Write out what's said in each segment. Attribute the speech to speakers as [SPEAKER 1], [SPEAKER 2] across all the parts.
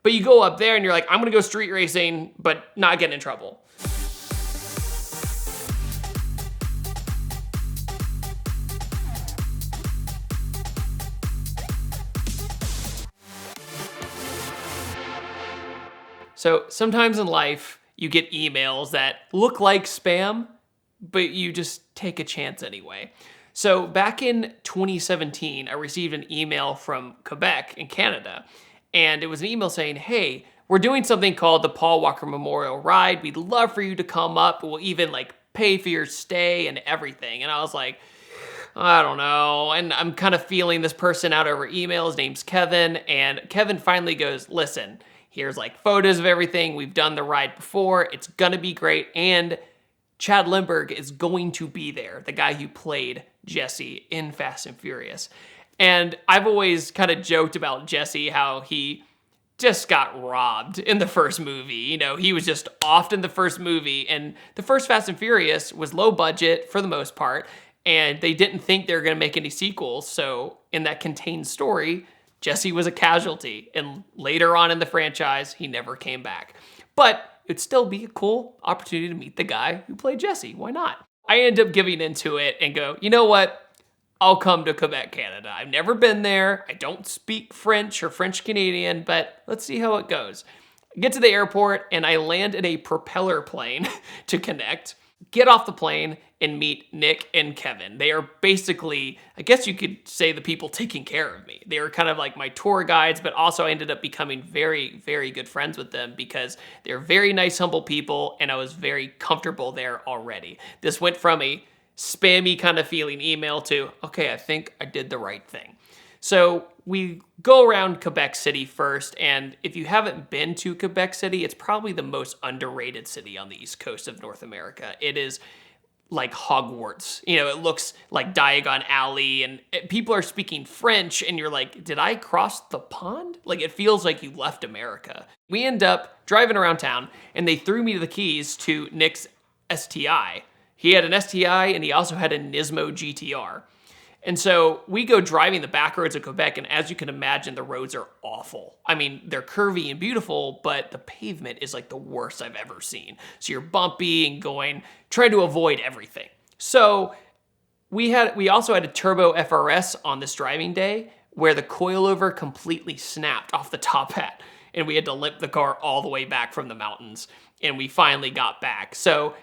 [SPEAKER 1] But you go up there and you're like, I'm gonna go street racing, but not getting in trouble. So sometimes in life, you get emails that look like spam, but you just take a chance anyway. So back in 2017, I received an email from Quebec in Canada, and it was an email saying, hey, we're doing something called the Paul Walker Memorial Ride. We'd love for you to come up. We'll even like pay for your stay and everything. And I was like, I don't know. And I'm kind of feeling this person out over email. His name's Kevin. And Kevin finally goes, listen, here's like photos of everything. We've done the ride before. It's gonna be great. And Chad Lindberg is going to be there, the guy who played Jesse in Fast and Furious. And I've always kind of joked about Jesse, how he just got robbed in the first movie. You know, he was just off in the first movie. And the first Fast and Furious was low budget for the most part. And they didn't think they were gonna make any sequels. So in that contained story, Jesse was a casualty, and later on in the franchise, he never came back. But it'd still be a cool opportunity to meet the guy who played Jesse. Why not? I end up giving into it and go, you know what? I'll come to Quebec, Canada. I've never been there. I don't speak French or French Canadian, but let's see how it goes. I get to the airport and I land in a propeller plane to connect, get off the plane, and meet Nick and Kevin. They are basically, I guess you could say, the people taking care of me. They were kind of like my tour guides, but also I ended up becoming very, very good friends with them because they're very nice, humble people, and I was very comfortable there already. This went from a spammy kind of feeling email to, okay, I think I did the right thing. So we go around Quebec City first, and if you haven't been to Quebec City, it's probably the most underrated city on the East Coast of North America. It is like Hogwarts. You know, it looks like Diagon Alley, and people are speaking French, and you're like, did I cross the pond? Like, it feels like you left America. We end up driving around town, and they threw me the keys to Nick's STI. He had an STI, and he also had a Nismo GTR. And so we go driving the back roads of Quebec, and as you can imagine, the roads are awful. I mean, they're curvy and beautiful, but the pavement is like the worst I've ever seen. So you're bumpy and trying to avoid everything. So we also had a turbo FRS on this driving day where the coilover completely snapped off the top hat, and we had to limp the car all the way back from the mountains, and we finally got back. So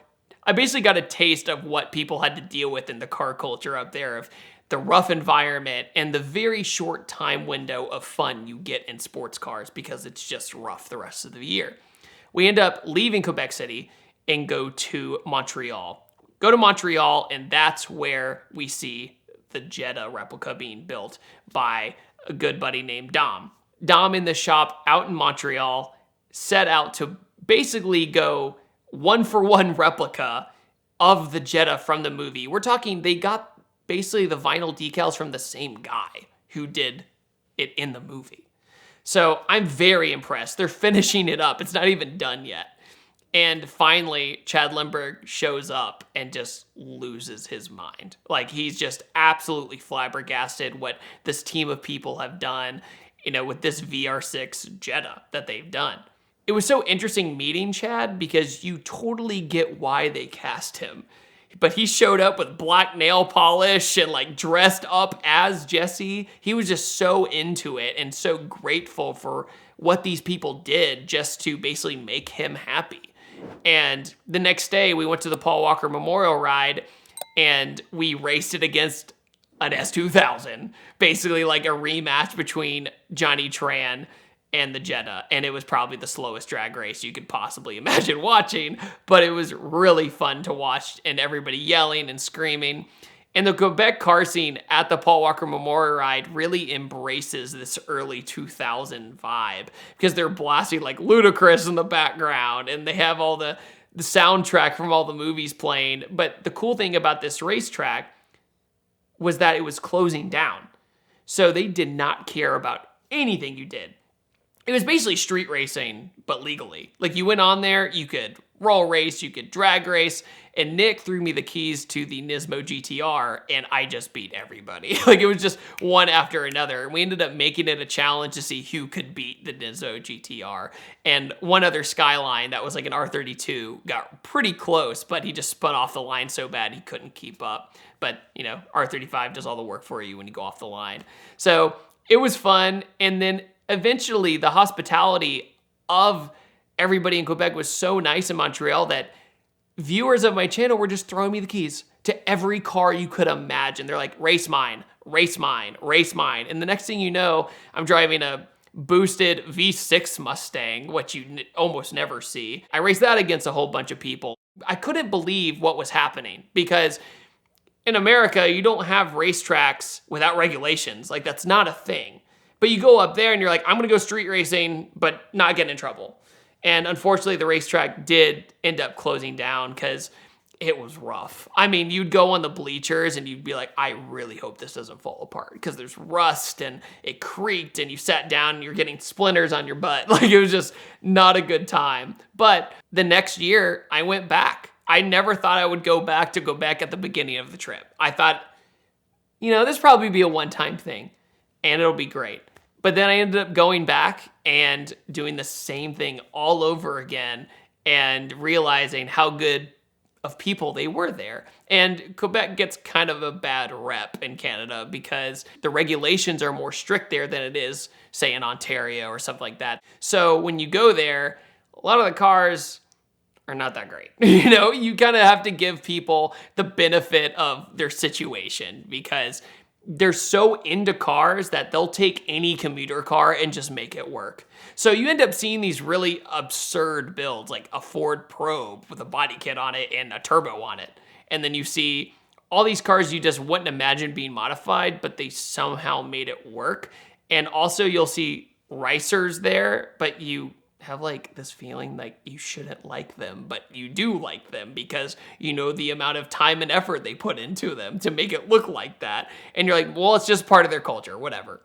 [SPEAKER 1] I basically got a taste of what people had to deal with in the car culture up there, of the rough environment and the very short time window of fun you get in sports cars because it's just rough the rest of the year. We end up leaving Quebec City and go to Montreal. Go to Montreal, and that's where we see the Jetta replica being built by a good buddy named Dom. Dom in the shop out in Montreal set out to basically go one-for-one replica of the Jetta from the movie. We're talking, they got basically the vinyl decals from the same guy who did it in the movie. So I'm very impressed. They're finishing it up. It's not even done yet. And finally, Chad Lindberg shows up and just loses his mind. Like, he's just absolutely flabbergasted what this team of people have done, you know, with this VR6 Jetta that they've done. It was so interesting meeting Chad because you totally get why they cast him. But he showed up with black nail polish and like dressed up as Jesse. He was just so into it and so grateful for what these people did just to basically make him happy. And the next day we went to the Paul Walker Memorial Ride and we raced it against an S2000. Basically like a rematch between Johnny Tran and the Jetta, and it was probably the slowest drag race you could possibly imagine watching, but it was really fun to watch, and everybody yelling and screaming. And the Quebec car scene at the Paul Walker Memorial Ride really embraces this early 2000 vibe, because they're blasting like Ludacris in the background, and they have all the soundtrack from all the movies playing. But the cool thing about this racetrack was that it was closing down, so they did not care about anything you did. It was basically street racing, but legally. Like, you went on there, you could roll race, you could drag race, and Nick threw me the keys to the Nismo GTR, and I just beat everybody. Like, it was just one after another. And we ended up making it a challenge to see who could beat the Nismo GTR. And one other Skyline that was like an R32 got pretty close, but he just spun off the line so bad he couldn't keep up. But, you know, R35 does all the work for you when you go off the line. So it was fun. And then eventually the hospitality of everybody in Quebec was so nice in Montreal that viewers of my channel were just throwing me the keys to every car you could imagine. They're like, race mine, race mine, race mine. And the next thing you know, I'm driving a boosted V6 Mustang, which you almost never see. I raced that against a whole bunch of people. I couldn't believe what was happening because in America, you don't have racetracks without regulations. Like, that's not a thing. But you go up there and you're like, I'm gonna go street racing, but not get in trouble. And unfortunately, the racetrack did end up closing down because it was rough. I mean, you'd go on the bleachers and you'd be like, I really hope this doesn't fall apart because there's rust and it creaked and you sat down and you're getting splinters on your butt. Like, it was just not a good time. But the next year, I went back. I never thought I would go back at the beginning of the trip. I thought, you know, this probably be a one-time thing and it'll be great. But then I ended up going back and doing the same thing all over again and realizing how good of people they were there. And Quebec gets kind of a bad rep in Canada because the regulations are more strict there than it is, say, in Ontario or something like that. So when you go there, a lot of the cars are not that great. You know, you kind of have to give people the benefit of their situation because they're so into cars that they'll take any commuter car and just make it work. So you end up seeing these really absurd builds, like a Ford Probe with a body kit on it and a turbo on it. And then you see all these cars you just wouldn't imagine being modified, but they somehow made it work. And also you'll see racers there, but you have like this feeling like you shouldn't like them, but you do like them because you know the amount of time and effort they put into them to make it look like that. And you're like, well, it's just part of their culture, whatever.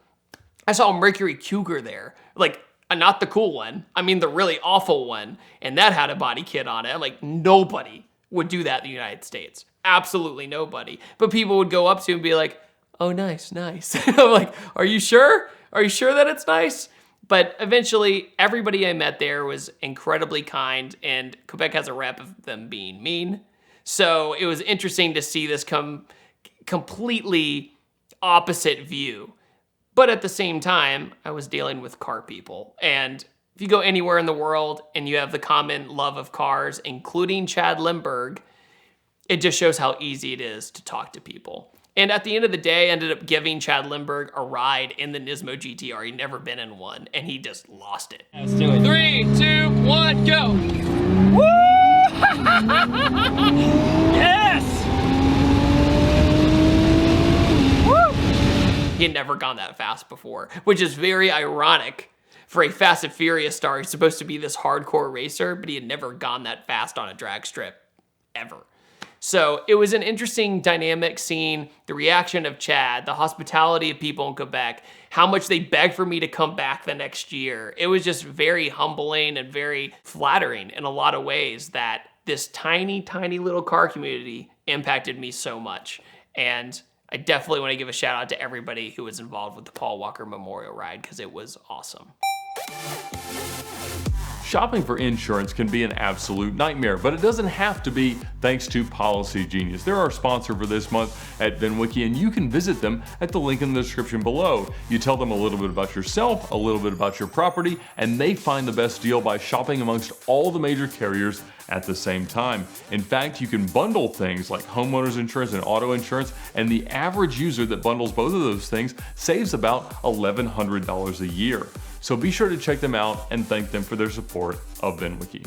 [SPEAKER 1] I saw a Mercury Cougar there, like not the cool one. I mean, the really awful one. And that had a body kit on it. I'm like, nobody would do that in the United States. Absolutely nobody. But people would go up to and be like, oh, nice, nice. I'm like, are you sure? Are you sure that it's nice? But eventually, everybody I met there was incredibly kind, and Quebec has a rep of them being mean. So it was interesting to see this completely opposite view. But at the same time, I was dealing with car people. And if you go anywhere in the world and you have the common love of cars, including Chad Lindberg, it just shows how easy it is to talk to people. And at the end of the day, I ended up giving Chad Lindberg a ride in the Nismo GTR. He'd never been in one, and he just lost it.
[SPEAKER 2] Let's do it.
[SPEAKER 1] 3, 2, 1, go!
[SPEAKER 2] Woo! Yes!
[SPEAKER 1] Woo! He had never gone that fast before, which is very ironic for a Fast and Furious star. He's supposed to be this hardcore racer, but he had never gone that fast on a drag strip, ever. So it was an interesting dynamic seeing the reaction of Chad, the hospitality of people in Quebec, how much they begged for me to come back the next year. It was just very humbling and very flattering in a lot of ways that this tiny, tiny little car community impacted me so much. And I definitely want to give a shout out to everybody who was involved with the Paul Walker Memorial Ride because it was awesome.
[SPEAKER 3] Shopping for insurance can be an absolute nightmare, but it doesn't have to be thanks to Policy Genius. They're our sponsor for this month at VinWiki, and you can visit them at the link in the description below. You tell them a little bit about yourself, a little bit about your property, and they find the best deal by shopping amongst all the major carriers at the same time. In fact, you can bundle things like homeowners insurance and auto insurance, and the average user that bundles both of those things saves about $1,100 a year. So be sure to check them out and thank them for their support of VinWiki.